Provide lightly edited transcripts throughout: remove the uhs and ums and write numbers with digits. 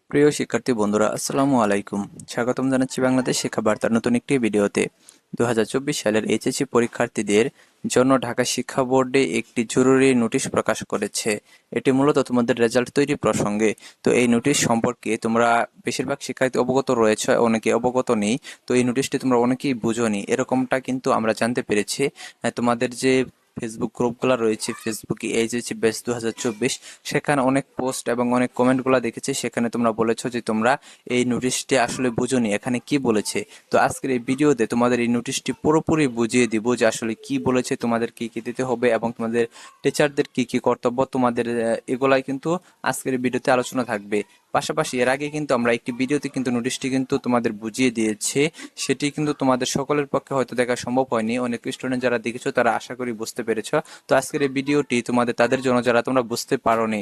প্রিয় শিক্ষার্থী বন্ধুরা, আসসালামু আলাইকুম। স্বাগতম জানাচ্ছি বাংলাদেশ শিক্ষা বার্তার নতুন একটি ভিডিওতে। 2024 সালের এইচএসসি পরীক্ষার্থীদের জন্য ঢাকা শিক্ষা বোর্ডে একটি জরুরি নোটিশ প্রকাশ করেছে। এটি মূলত তোমাদের রেজাল্ট তৈরি প্রসঙ্গে। তো এই নোটিশ সম্পর্কে তোমরা বেশিরভাগ শিক্ষার্থী অবগত রয়েছে, অনেকে অবগত নেই। তো এই নোটিশটি তোমরা অনেকেই বুঝোনি, এরকমটা কিন্তু আমরা জানতে পেরেছি। তোমাদের যে ফেসবুক গ্রুপগুলো রয়েছে, ফেসবুকে এইচএসসি ব্যাচ 2024, সেখানে অনেক পোস্ট এবং অনেক কমেন্টগুলো দেখেছি। সেখানে তোমরা বলেছো যে তোমরা এই নোটিশটি আসলে বুঝোনি, এখানে কি বলেছে। তো আজকের এই ভিডিওতে তোমাদের এই নোটিশটি পুরোপুরি বুঝিয়ে দিব যে আসলে কি বলেছে, তোমাদের কি কি দিতে হবে এবং তোমাদের টিচারদের কি কি কর্তব্য, তোমাদের এগুলাই কিন্তু আজকের এই ভিডিওতে আলোচনা থাকবে। পাশাপাশি এর আগে কিন্তু আমরা একটি ভিডিওতে কিন্তু নোটিশটি কিন্তু তোমাদের বুঝিয়ে দিয়েছি, সেটি কিন্তু তোমাদের সকলের পক্ষে হয়তো দেখা সম্ভব হয়নি। অনেক স্টুডেন্ট যারা দেখেছো তারা আশা করি বুঝতে পেরেছো। তো আজকের এই ভিডিওটি তোমাদের তাদের জন্য যারা তোমরা বুঝতে পারোনি।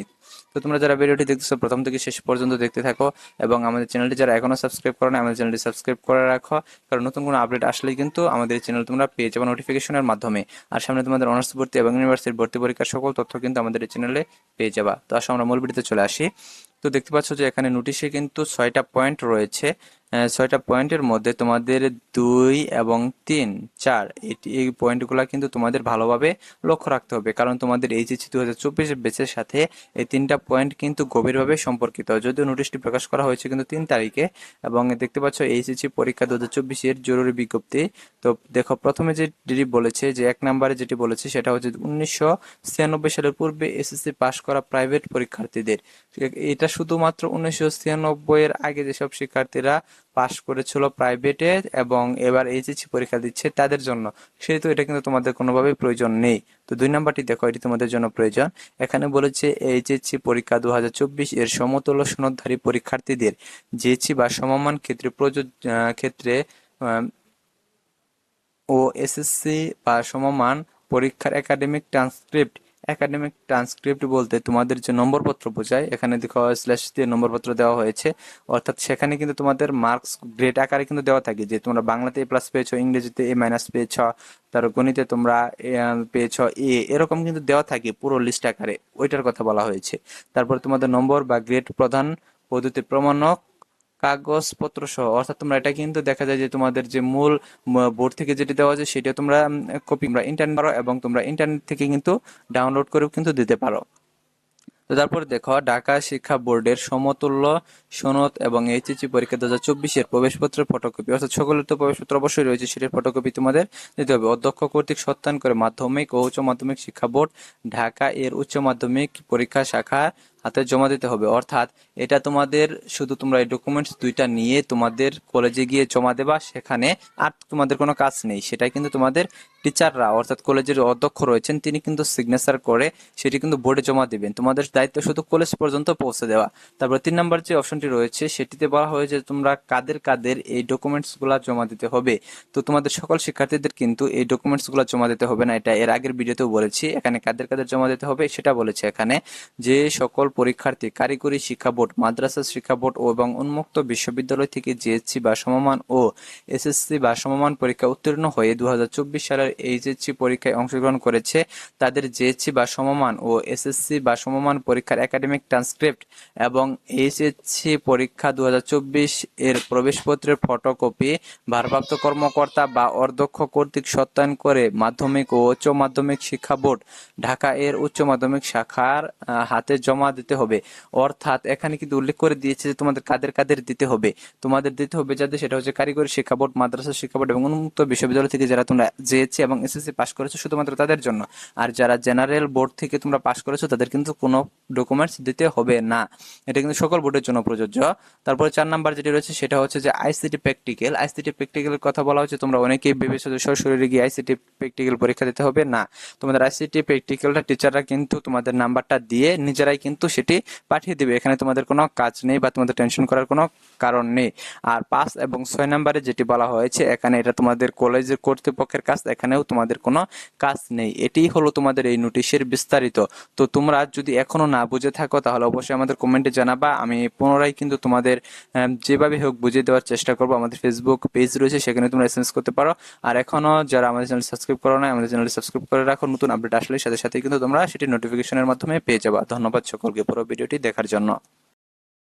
তো তোমরা যারা ভিডিওটি দেখতেছো প্রথম থেকে শেষ পর্যন্ত দেখতে থাকো, এবং আমাদের চ্যানেলটি যারা এখনো সাবস্ক্রাইব করো না, আমাদের চ্যানেলটি সাবস্ক্রাইব করে রাখো। কারণ নতুন কোনো আপডেট আসলেই কিন্তু আমাদের এই চ্যানেল তোমরা পেয়ে যাবে নোটিফিকেশনের মাধ্যমে। আর সামনে তোমাদের অনার্স ভর্তি এবং ইউনিভার্সিটির ভর্তি পরীক্ষার সকল তথ্য কিন্তু আমাদের এই চ্যানেলে পেয়ে যাবা। তো আসলে আমরা মূল ভিডিওতে চলে আসি। তো দেখতে পাচ্ছ যে এখানে নোটিশে কিন্তু 6টা পয়েন্ট রয়েছে। 6টা পয়েন্টের মধ্যে তোমাদের 2 এবং 3, 4 এই পয়েন্টগুলো কিন্তু তোমাদের ভালোভাবে লক্ষ্য রাখতে হবে, কারণ তোমাদের এইচএসসি 2024 ব্যাচের সাথে এই 3টা পয়েন্ট কিন্তু গভীরভাবে সম্পর্কিত। যদিও নোটিশটি প্রকাশ করা হয়েছে কিন্তু 3 তারিখে, এবং দেখতে পাচ্ছ এইচএসসি পরীক্ষা 2024 এর জরুরি বিজ্ঞপ্তি। তো দেখো, প্রথমে যেটি বলেছে যে 1 নম্বরে যেটি বলেছে সেটা হচ্ছে 1996 সালের পূর্বে এসএসসি পাশ করা প্রাইভেট পরীক্ষার্থীদের। এটা শুধুমাত্র 1996 এর আগে যেসব শিক্ষার্থীরা পাশ করেছিল প্রাইভেটে এবং এবার এইচএসসি পরীক্ষা দিচ্ছে তাদের জন্য, সেহেতু এটা কিন্তু তোমাদের কোনোভাবেই প্রয়োজন নেই। তো 2 নাম্বারটি দেখো, এটি তোমাদের জন্য প্রয়োজন। এখানে বলেছে এইচএসসি পরীক্ষা 2024 এর সমতুল্য সনদধারী পরীক্ষার্থীদের জেএসসি বা সমমান ক্ষেত্রে ক্ষেত্রে আহ, ও এসএসসি বা সমমান পরীক্ষার একাডেমিক ট্রান্সক্রিপ্ট বলতে তোমাদের যে নম্বরপত্র বোঝায়, এখানে দেখো স্ল্যাশ দিয়ে নম্বরপত্র দেওয়া হয়েছে। অর্থাৎ সেখানে কিন্তু তোমাদের মার্কস গ্রেড আকারে কিন্তু দেওয়া থাকে, যে তোমরা বাংলাতে A+ পেয়েছো, ইংরেজিতে A- পেয়েছো, তারপর গণিতে তোমরা পেয়েছো A, এরকম কিন্তু দেওয়া থাকে পুরো লিস্ট আকারে, ওইটার কথা বলা হয়েছে। তারপর তোমাদের নম্বর বা গ্রেড প্রদান পদ্ধতি প্রমাণক কাগজপত্র সহ, অর্থাৎ তোমরা এটা কিন্তু দেখা যায় যে তোমাদের যে মূল বোর্ড থেকে যেটি দেওয়া যায় সেটা তোমরা কপি তোমরা ইন্টারনেট পারো, এবং তোমরা ইন্টারনেট থেকে কিন্তু ডাউনলোড করেও কিন্তু দিতে পারো। তো তারপর দেখো, ঢাকা শিক্ষা বোর্ডের সমতুল্য সনদ এবং এইচএসসি পরীক্ষা 2024 এর প্রবেশপত্রের ফটোকপি, অর্থাৎ সকলের তো প্রবেশপত্র অবশ্যই রয়েছে, সেটির ফটোকপি তোমাদের দিতে হবে। অধ্যক্ষ কর্তৃক সত্যায়ন করে মাধ্যমিক ও উচ্চ মাধ্যমিক শিক্ষা বোর্ড ঢাকা এর উচ্চ মাধ্যমিক পরীক্ষা শাখা হাতে জমা দিতে হবে। অর্থাৎ এটা তোমাদের শুধু তোমরা এই ডকুমেন্টস দুইটা নিয়ে তোমাদের কলেজে গিয়ে জমা দেবা, সেখানে আর তোমাদের কোনো কাজ নেই। সেটা কিন্তু তোমাদের টিচাররা, অর্থাৎ কলেজের অধ্যক্ষ রয়েছেন, তিনি কিন্তু সিগনেচার করে সেটি কিন্তু বোর্ডে জমা দিবেন। তোমাদের দায়িত্ব শুধু কলেজ পর্যন্ত পৌঁছে দেওয়া। তারপর 3 নম্বর যে অপশনটি রয়েছে সেটিতে বলা হয়েছে তোমরা কাদের কাদের এই ডকুমেন্টস গুলা জমা দিতে হবে। তো তোমাদের সকল শিক্ষার্থীদের কিন্তু এই ডকুমেন্টস গুলা জমা দিতে হবে না, এটা এর আগের ভিডিওতেও বলেছি। এখানে কাদের কাদের জমা দিতে হবে সেটা বলেছে এখানে, যে সকল পরীক্ষার্থী কারিগরি শিক্ষা বোর্ড, মাদ্রাসা শিক্ষা বোর্ড এবং উন্মুক্ত বিশ্ববিদ্যালয় থেকে জেএসসি বা সমমান ও এসএসসি বা সমমান পরীক্ষা উত্তীর্ণ হয়ে 2024 সালের এইচএসসি পরীক্ষায় অংশগ্রহণ করেছে, তাদের জেএসসি বা সমমান ও এসএসসি বা সমমান পরীক্ষার একাডেমিক ট্রান্সক্রিপ্ট এবং এইচএসসি পরীক্ষা 2024 এর প্রবেশপত্রের ফটোকপি ভারপ্রাপ্ত কর্মকর্তা বা অধ্যক্ষ কর্তৃক সত্যায়ন করে মাধ্যমিক ও উচ্চ মাধ্যমিক শিক্ষা বোর্ড ঢাকা এর উচ্চ মাধ্যমিক শাখার হাতে জমা দিতে হবে। অর্থাৎ এখানে কিন্তু উল্লেখ করে দিয়েছে যে তোমাদের কাদের কাদের দিতে হবে। তোমাদের দিতে হবে যাদের, সেটা হচ্ছে কারিগরি শিক্ষা বোর্ড, মাদ্রাসা শিক্ষা বোর্ড এবং উন্মুক্ত বিশ্ববিদ্যালয় থেকে যারা তোমরা জেএসসি এবং এসএসসি পাশ করেছো, শুধুমাত্র তাদের জন্য। আর যারা জেনারেল বোর্ড থেকে তোমরা পাশ করেছো তাদের কিন্তু কোনো ডকুমেন্টস দিতে হবে না, এটা কিন্তু সকল বোর্ডের জন্য প্রযোজ্য। তারপরে 4 নাম্বার যেটি রয়েছে সেটা হচ্ছে যে আইসিটি প্র্যাকটিক্যালের কথা বলা হচ্ছে। তোমরা অনেকেই ভেবেছো যে সরাসরি গিয়ে আইসিটি প্র্যাকটিক্যাল পরীক্ষা দিতে হবে, না। তোমাদের আইসিটি প্র্যাকটিক্যালটা টিচাররা কিন্তু তোমাদের নাম্বারটা দিয়ে নিজেরাই কিন্তু সেটি পাঠিয়ে দিবে, এখানে তোমাদের কোনো কাজ নেই বা তোমাদের টেনশন করার কোনো কারণ নেই। আর 5 এবং 6 নাম্বারে যেটি বলা হয়েছে এখানে, এটা তোমাদের কলেজের কর্তৃপক্ষের কাজ, এখানেও তোমাদের কোনো কাজ নেই। এটিই হলো তোমাদের এই নোটিশের বিস্তারিত। তো তোমরা যদি এখনো না বুঝে থাকো তাহলে অবশ্যই আমাদের কমেন্টে জানাবা, আমি পুনরায় কিন্তু তোমাদের যেভাবে হোক বুঝিয়ে দেওয়ার চেষ্টা করবো। আমাদের ফেসবুক পেজ রয়েছে, সেখানে তোমরা এসএমএস করতে পারো। আর এখনো যারা আমাদের চ্যানেল সাবস্ক্রাইব করো না, আমাদের চ্যানেল সাবস্ক্রাইব করে রাখো, নতুন আপডেট আসলে সাথে সাথে কিন্তু তোমরা সেটি নোটিফিকেশনের মাধ্যমে পেয়ে যাবা। ধন্যবাদ সকলকে পুরো ভিডিওটি দেখার জন্য।